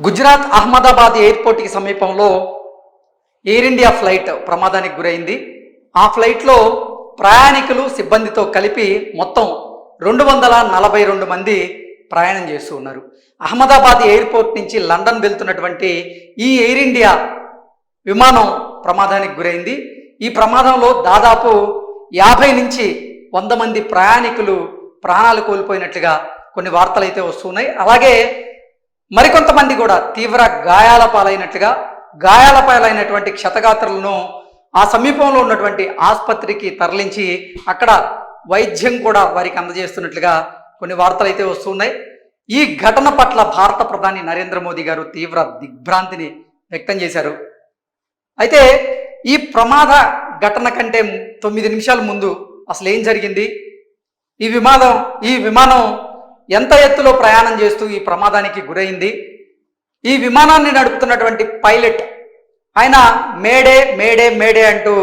గుజరాత్ అహ్మదాబాద్ ఎయిర్పోర్ట్కి సమీపంలో air India flight ప్రమాదానికి గురైంది. ఆ ఫ్లైట్లో ప్రయాణికులు సిబ్బందితో కలిపి మొత్తం 242 మంది ప్రయాణం చేస్తూ ఉన్నారు. అహ్మదాబాద్ ఎయిర్పోర్ట్ నుంచి లండన్ వెళ్తున్నటువంటి ఈ ఎయిర్ ఇండియా విమానం ప్రమాదానికి గురైంది. ఈ ప్రమాదంలో దాదాపు 50 నుంచి 100 మంది ప్రయాణికులు ప్రాణాలు కోల్పోయినట్లుగా కొన్ని వార్తలు అయితే వస్తున్నాయి. అలాగే మరికొంతమంది కూడా తీవ్ర గాయాల పాలైనటువంటి క్షతగాత్రులను ఆ సమీపంలో ఉన్నటువంటి ఆసుపత్రికి తరలించి అక్కడ వైద్యం కూడా వారికి అందజేస్తున్నట్లుగా కొన్ని వార్తలు అయితే వస్తున్నాయి. ఈ ఘటన పట్ల భారత ప్రధాని నరేంద్ర మోదీ గారు తీవ్ర దిగ్భ్రాంతిని వ్యక్తం చేశారు. అయితే ఈ ప్రమాద ఘటన కంటే 9 నిమిషాల ముందు అసలు ఏం జరిగింది, ఈ విమానం ఎంత ఎత్తులో ప్రయాణం చేస్తూ ఈ ప్రమాదానికి గురైంది, ఈ విమానాన్ని నడుపుతున్నటువంటి పైలట్ ఆయన మేడే మేడే మేడే అంటూ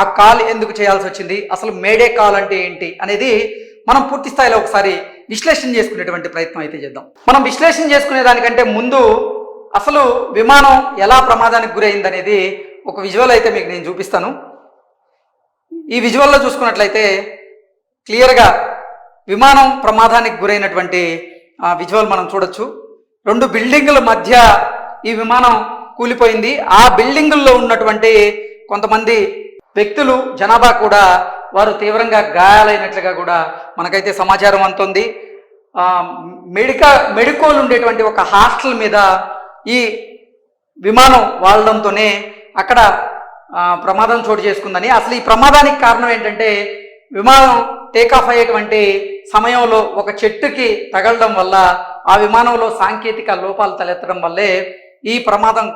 ఆ కాల్ ఎందుకు చేయాల్సి వచ్చింది, అసలు మేడే కాల్ అంటే ఏంటి అనేది మనం పూర్తి స్థాయిలో ఒకసారి విశ్లేషణ చేసుకునేటువంటి ప్రయత్నం అయితే చేద్దాం. మనం విశ్లేషణ చేసుకునే దానికంటే ముందు అసలు విమానం ఎలా ప్రమాదానికి గురైంది అనేది ఒక విజువల్ అయితే మీకు నేను చూపిస్తాను. ఈ విజువల్లో చూసుకున్నట్లయితే క్లియర్గా విమానం ప్రమాదానికి గురైనటువంటి విజువల్ మనం చూడొచ్చు. 2 బిల్డింగుల మధ్య ఈ విమానం కూలిపోయింది. ఆ బిల్డింగుల్లో ఉన్నటువంటి కొంతమంది వ్యక్తులు జనాభా కూడా వారు తీవ్రంగా గాయాలైనట్లుగా కూడా మనకైతే సమాచారం అందుతుంది. మెడికోలు ఉండేటువంటి ఒక హాస్టల్ మీద ఈ విమానం వాళ్లడంతోనే అక్కడ ప్రమాదం చోటు చేసుకుందని. అసలు ఈ ప్రమాదానికి కారణం ఏంటంటే విమానం టేకాఫ్ అయ్యేటువంటి సమయంలో ఒక చెట్టుకి తగలడం వల్ల ఆ విమానంలో సాంకేతిక లోపాలు తలెత్తడం వల్లే ఈ ప్రమాదం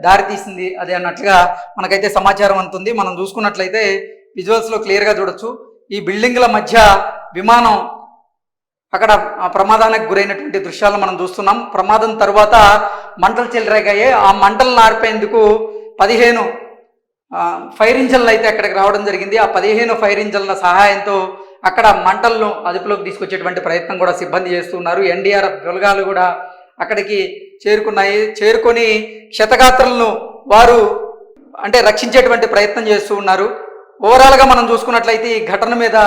దారితీసింది అది అన్నట్లుగా మనకైతే సమాచారం అందుతుంది. మనం చూసుకున్నట్లయితే విజువల్స్లో క్లియర్గా చూడొచ్చు. ఈ బిల్డింగ్ల మధ్య విమానం అక్కడ ప్రమాదానికి గురైనటువంటి దృశ్యాలను మనం చూస్తున్నాం. ప్రమాదం తర్వాత మంటలు చెలరేగాయి. ఆ మంటలను ఆర్పేందుకు 15 ఫైర్ ఇంజన్లు అయితే అక్కడికి రావడం జరిగింది. ఆ 15 ఫైర్ ఇంజన్ల సహాయంతో అక్కడ మంటలను అదుపులోకి తీసుకొచ్చేటువంటి ప్రయత్నం కూడా సిబ్బంది చేస్తున్నారు. ఎన్డీఆర్ఎఫ్ బలగాలు కూడా అక్కడికి చేరుకొని క్షతగాత్రులను వారు రక్షించేటువంటి ప్రయత్నం చేస్తూ ఉన్నారు. ఓవరాల్గా మనం చూసుకున్నట్లయితే ఈ ఘటన మీద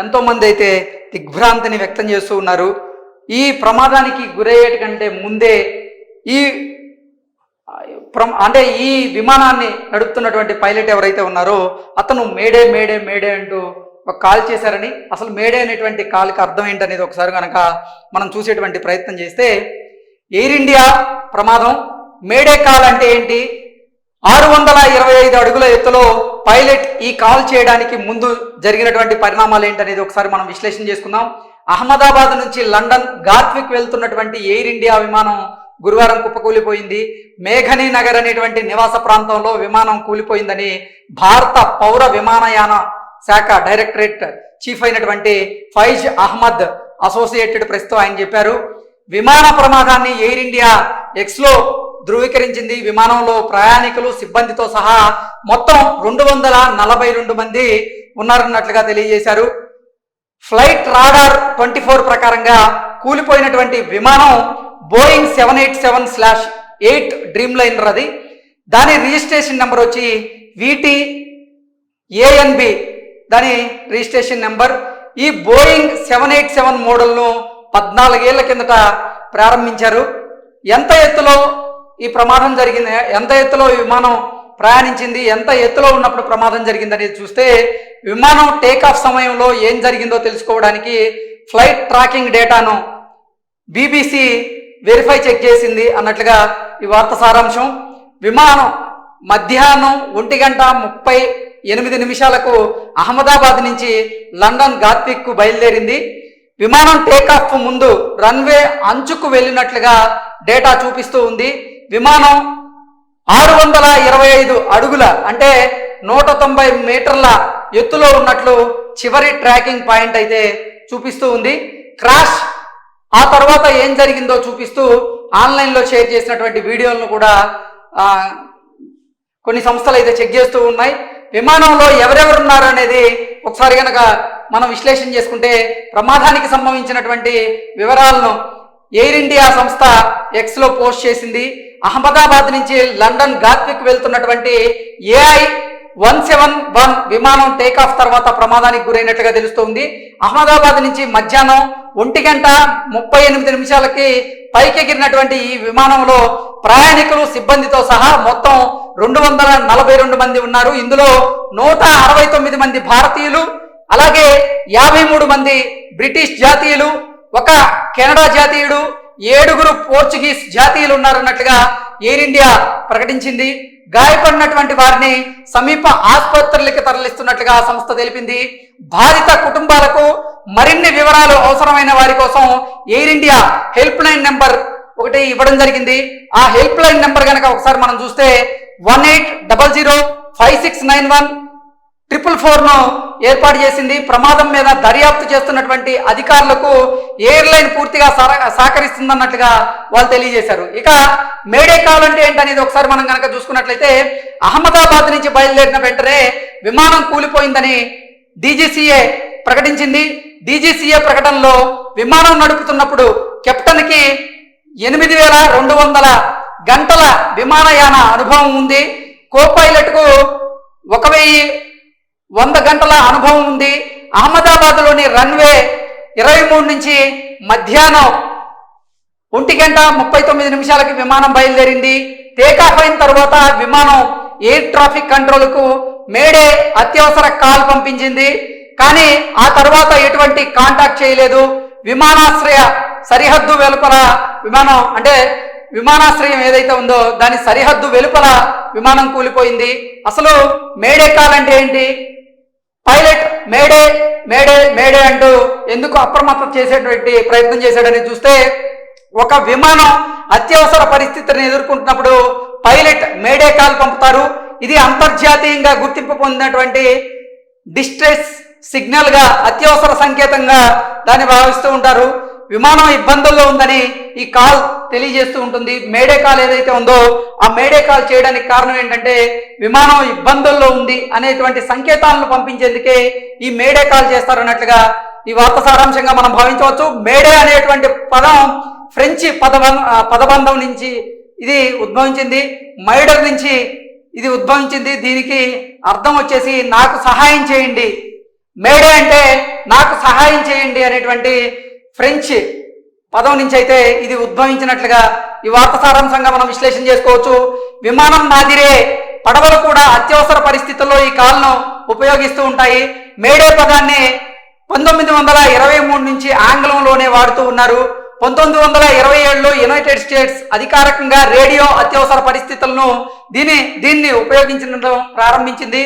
ఎంతోమంది అయితే దిగ్భ్రాంతిని వ్యక్తం చేస్తూ ఉన్నారు. ఈ ప్రమాదానికి గురయ్యేటి కంటే ముందే ఈ విమానాన్ని నడుపుతున్నటువంటి పైలట్ ఎవరైతే ఉన్నారో అతను మేడే మేడే మేడే అంటూ ఒక కాల్ చేశారని, అసలు మేడే అనేటువంటి కాల్కి అర్థం ఏంటనేది ఒకసారి కనుక మనం చూసేటువంటి ప్రయత్నం చేస్తే, ఎయిర్ ఇండియా ప్రమాదం మేడే కాల్ అంటే ఏంటి, 625 అడుగుల ఎత్తులో పైలట్ ఈ కాల్ చేయడానికి ముందు జరిగినటువంటి పరిణామాలు ఏంటనేది ఒకసారి మనం విశ్లేషణ చేసుకుందాం. అహ్మదాబాద్ నుంచి లండన్ గాత్విక్ వెళ్తున్నటువంటి ఎయిర్ ఇండియా విమానం గురువారం కుప్పకూలిపోయింది. మేఘనీ నగర్ అనేటువంటి నివాస ప్రాంతంలో విమానం కూలిపోయిందని భారత పౌర విమానయాన శాఖ డైరెక్టరేట్ చీఫ్ అయినటువంటి ఫైజ్ అహ్మద్ అసోసియేటెడ్ ప్రెస్తో ఆయన చెప్పారు. విమాన ప్రమాదాన్ని ఎయిర్ ఇండియా ఎక్స్లో ధృవీకరించింది. విమానంలో ప్రయాణికులు సిబ్బందితో సహా మొత్తం 242 మంది ఉన్నారన్నట్లుగా తెలియజేశారు. ఫ్లైట్ రాడార్ 24 ప్రకారంగా కూలిపోయినటువంటి విమానం బోయింగ్ 787-8 డ్రీమ్ లైనర్ అది. దాని రిజిస్ట్రేషన్ నెంబర్ వచ్చి VTANB దాని రిజిస్ట్రేషన్ నెంబర్. ఈ బోయింగ్ 787 మోడల్ను 14 ఏళ్ల కిందట ప్రారంభించారు. ఎంత ఎత్తులో ఈ ప్రమాదం జరిగింది, ఎంత ఎత్తులో ఈ విమానం ప్రయాణించింది, ఎంత ఎత్తులో ఉన్నప్పుడు ప్రమాదం జరిగింది అనేది చూస్తే విమానం టేకాఫ్ సమయంలో ఏం జరిగిందో తెలుసుకోవడానికి ఫ్లైట్ ట్రాకింగ్ డేటాను BBC వెరిఫై చెక్ చేసింది అన్నట్లుగా ఈ వార్త సారాంశం. విమానం మధ్యాహ్నం 1:38 అహ్మదాబాద్ నుంచి లండన్ గాత్విక్కు బయలుదేరింది. విమానం టేకాఫ్ ముందు రన్వే అంచుకు వెళ్ళినట్లుగా డేటా చూపిస్తూ ఉంది. విమానం 625 అడుగుల అంటే 190 మీటర్ల ఎత్తులో ఉన్నట్లు చివరి ట్రాకింగ్ పాయింట్ అయితే చూపిస్తూ ఉంది. క్రాష్ ఆ తర్వాత ఏం జరిగిందో చూపిస్తూ ఆన్లైన్లో షేర్ చేసినటువంటి వీడియోలను కూడా కొన్ని సంస్థలు అయితే చెక్ చేస్తూ ఉన్నాయి. విమానంలో ఎవరెవరు ఉన్నారు అనేది ఒకసారి కనుక మనం విశ్లేషణ చేసుకుంటే ప్రమాదానికి సంబంధించినటువంటి వివరాలను ఎయిర్ ఇండియా సంస్థ ఎక్స్లో పోస్ట్ చేసింది. అహ్మదాబాద్ నుంచి లండన్ గాత్విక్ వెళ్తున్నటువంటి AI-171 విమానం టేకాఫ్ తర్వాత ప్రమాదానికి గురైనట్లుగా తెలుస్తోంది. అహ్మదాబాద్ నుంచి మధ్యాహ్నం 1:38 పైకెగిరినటువంటి ఈ విమానంలో ప్రయాణికులు సిబ్బందితో సహా మొత్తం 242 మంది ఉన్నారు. ఇందులో 169 మంది భారతీయులు, అలాగే 53 మంది బ్రిటిష్ జాతీయులు, ఒక కెనడా జాతీయుడు, 7 పోర్చుగీస్ జాతీయులు ఉన్నారన్నట్లుగా ఎయిర్ ఇండియా ప్రకటించింది. గాయపడినటువంటి వారిని సమీప ఆసుపత్రులకి తరలిస్తున్నట్లుగా ఆ సంస్థ తెలిపింది. బాధిత కుటుంబాలకు మరిన్ని వివరాలు అవసరమైన వారి కోసం air India help line number ఒకటి ఇవ్వడం జరిగింది. ఆ హెల్ప్ లైన్ నెంబర్ కనుక ఒకసారి మనం చూస్తే 1800569144ను ఏర్పాటు చేసింది. ప్రమాదం మీద దర్యాప్తు చేస్తున్నటువంటి అధికారులకు ఎయిర్లైన్ పూర్తిగా సహకరిస్తుందన్నట్లుగా వాళ్ళు తెలియజేశారు. ఇక మేడే కాల్ అంటే ఏంటనేది ఒకసారి మనం కనుక చూసుకున్నట్లయితే అహ్మదాబాద్ నుంచి బయలుదేరిన వెంటనే విమానం కూలిపోయిందని DGCA ప్రకటించింది. DGCA ప్రకటనలో విమానం నడుపుతున్నప్పుడు కెప్టెన్కి 8200 గంటల విమానయాన అనుభవం ఉంది. కో పైలట్కు 1100 గంటల అనుభవం ఉంది. అహ్మదాబాద్లోని రన్వే 23 నుంచి మధ్యాహ్నం 1:39 విమానం బయలుదేరింది. టేకాఫ్ అయిన తర్వాత విమానం ఎయిర్ ట్రాఫిక్ కంట్రోల్కు మేడే అత్యవసర కాల్ పంపించింది. కానీ ఆ తర్వాత ఎటువంటి కాంటాక్ట్ చేయలేదు. విమానాశ్రయ సరిహద్దు వెలుపల విమానం అంటే విమానాశ్రయం ఏదైతే ఉందో దాని సరిహద్దు వెలుపల విమానం కూలిపోయింది. అసలు మేడే కాల్ అంటే ఏంటి? పైలట్ మేడే మేడే మేడే అంటూ ఎందుకు అప్రమత్తం చేసేటువంటి ప్రయత్నం చేశాడని చూస్తే, ఒక విమానం అత్యవసర పరిస్థితిని ఎదుర్కొంటున్నప్పుడు పైలట్ మేడే కాల్ పంపుతారు. ఇది అంతర్జాతీయంగా గుర్తింపు పొందినటువంటి డిస్ట్రెస్ సిగ్నల్ గా, అత్యవసర సంకేతంగా దాన్ని భావిస్తూ ఉంటారు. విమానం ఇబ్బందుల్లో ఉందని ఈ కాల్ తెలియజేస్తూ ఉంటుంది. మేడే కాల్ ఏదైతే ఉందో ఆ మేడే కాల్ చేయడానికి కారణం ఏంటంటే విమానం ఇబ్బందుల్లో ఉంది అనేటువంటి సంకేతాలను పంపించేందుకే ఈ మేడే కాల్ చేస్తారన్నట్లుగా ఈ వార్త సారాంశంగా మనం భావించవచ్చు. మేడే అనేటువంటి పదం ఫ్రెంచి పదబంధం నుంచి ఇది ఉద్భవించింది. మైడర్ నుంచి ఇది ఉద్భవించింది. దీనికి అర్థం వచ్చేసి నాకు సహాయం చేయండి. మేడే అంటే నాకు సహాయం చేయండి అనేటువంటి ఫ్రెంచ్ పదం నుంచి అయితే ఇది ఉద్భవించినట్లుగా ఈ వార్త సారాంశంగా మనం విశ్లేషణ చేసుకోవచ్చు. విమానం మాదిరే పడవలు కూడా అత్యవసర పరిస్థితుల్లో ఈ కాల్ను ఉపయోగిస్తూ ఉంటాయి. మేడే పదాన్ని 1923 నుంచి ఆంగ్లంలోనే వాడుతూ ఉన్నారు. 1927లో యునైటెడ్ స్టేట్స్ అధికారికంగా రేడియో అత్యవసర పరిస్థితులను దీన్ని ఉపయోగించడం ప్రారంభించింది.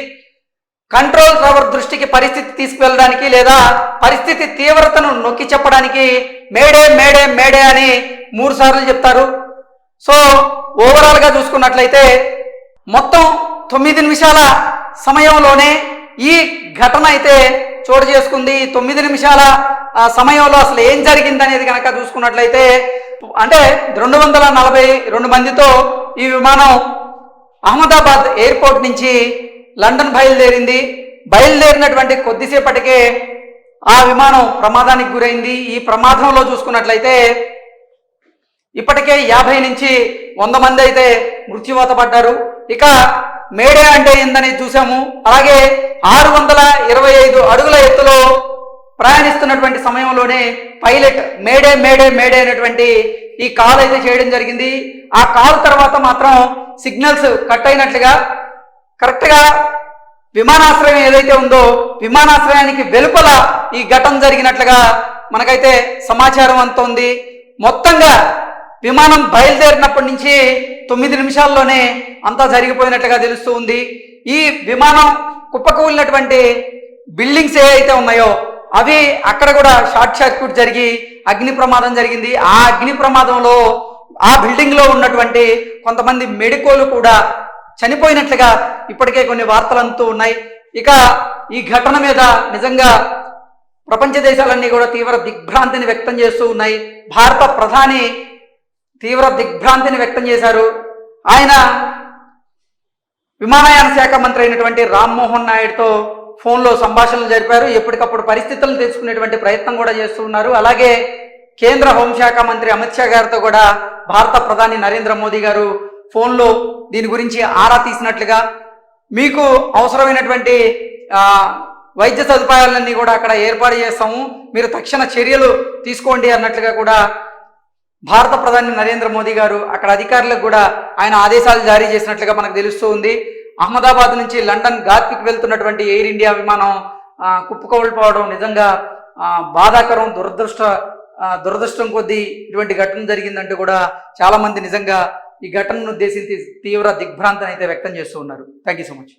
కంట్రోల్ టవర్ దృష్టికి పరిస్థితి తీసుకువెళ్ళడానికి లేదా పరిస్థితి తీవ్రతను నొక్కి చెప్పడానికి మేడే మేడే మేడే అని 3 సార్లు చెప్తారు. సో ఓవరాల్ గా చూసుకున్నట్లయితే మొత్తం 9 నిమిషాల సమయంలోనే ఈ ఘటన అయితే చోటు చేసుకుంది. 9 నిమిషాల సమయంలో అసలు ఏం జరిగింది అనేది కనుక చూసుకున్నట్లయితే అంటే 242 మందితో ఈ విమానం అహ్మదాబాద్ ఎయిర్పోర్ట్ నుంచి లండన్ బయలుదేరినటువంటి కొద్దిసేపటికే ఆ విమానం ప్రమాదానికి గురైంది. ఈ ప్రమాదంలో చూసుకున్నట్లయితే ఇప్పటికే 50 నుంచి 100 మంది అయితే మృత్యువాత పడ్డారు. ఇక మేడే అంటే ఏందని చూసాము. అలాగే 625 అడుగుల ఎత్తులో ప్రయాణిస్తున్నటువంటి సమయంలోనే పైలట్ మేడే మేడే మేడే అనేటువంటి ఈ కాల్ అయితే చేయడం జరిగింది. ఆ కాల్ తర్వాత మాత్రం సిగ్నల్స్ కట్ అయినట్లుగా కరెక్ట్గా విమానాశ్రయం ఏదైతే ఉందో విమానాశ్రయానికి వెలుపల ఈ ఘటన జరిగినట్లుగా మనకైతే సమాచారం అందుతోంది. మొత్తంగా విమానం బయలుదేరినప్పటి నుంచి 9 నిమిషాల్లోనే అంతా జరిగిపోయినట్లుగా తెలుస్తూ ఉంది. ఈ విమానం కుప్పకూలినటువంటి బిల్డింగ్స్ ఏవైతే ఉన్నాయో అవి అక్కడ కూడా షార్ట్ సర్క్యూట్ జరిగి అగ్ని ప్రమాదం జరిగింది. ఆ అగ్ని ప్రమాదంలో ఆ బిల్డింగ్ లో ఉన్నటువంటి కొంతమంది మెడికోలు కూడా చనిపోయినట్లుగా ఇప్పటికే కొన్ని వార్తలు అందుతూ ఉన్నాయి. ఇక ఈ ఘటన మీద నిజంగా ప్రపంచ దేశాలన్నీ కూడా తీవ్ర దిగ్భ్రాంతిని వ్యక్తం చేస్తూ ఉన్నాయి. భారత ప్రధాని తీవ్ర దిగ్భ్రాంతిని వ్యక్తం చేశారు. ఆయన విమానయాన శాఖ మంత్రి అయినటువంటి రామ్మోహన్ నాయుడుతో ఫోన్లో సంభాషణలు జరిపారు. ఎప్పటికప్పుడు పరిస్థితులను తెలుసుకునేటువంటి ప్రయత్నం కూడా చేస్తూ ఉన్నారు. అలాగే కేంద్ర హోంశాఖ మంత్రి అమిత్ షా గారితో కూడా భారత ప్రధాని నరేంద్ర మోదీ గారు ఫోన్లో దీని గురించి ఆరా తీసినట్లుగా, మీకు అవసరమైనటువంటి వైద్య సదుపాయాలన్నీ కూడా అక్కడ ఏర్పాటు చేస్తాము, మీరు తక్షణ చర్యలు తీసుకోండి అన్నట్లుగా కూడా భారత ప్రధాని నరేంద్ర మోదీ గారు అక్కడ అధికారులకు కూడా ఆయన ఆదేశాలు జారీ చేసినట్లుగా మనకు తెలుస్తూ ఉంది. అహ్మదాబాద్ నుంచి లండన్ గాత్విక్ వెళ్తున్నటువంటి ఎయిర్ ఇండియా విమానం కుప్పకూలిపోవడం నిజంగా బాధాకరం, దురదృష్టం కొద్దీ ఇటువంటి ఘటన జరిగిందంటూ కూడా చాలా మంది నిజంగా ఈ ఘటనను ఉద్దేశించి తీవ్ర దిగ్భ్రాంతిని అయితే వ్యక్తం చేస్తూ ఉన్నారు. Thank you so much.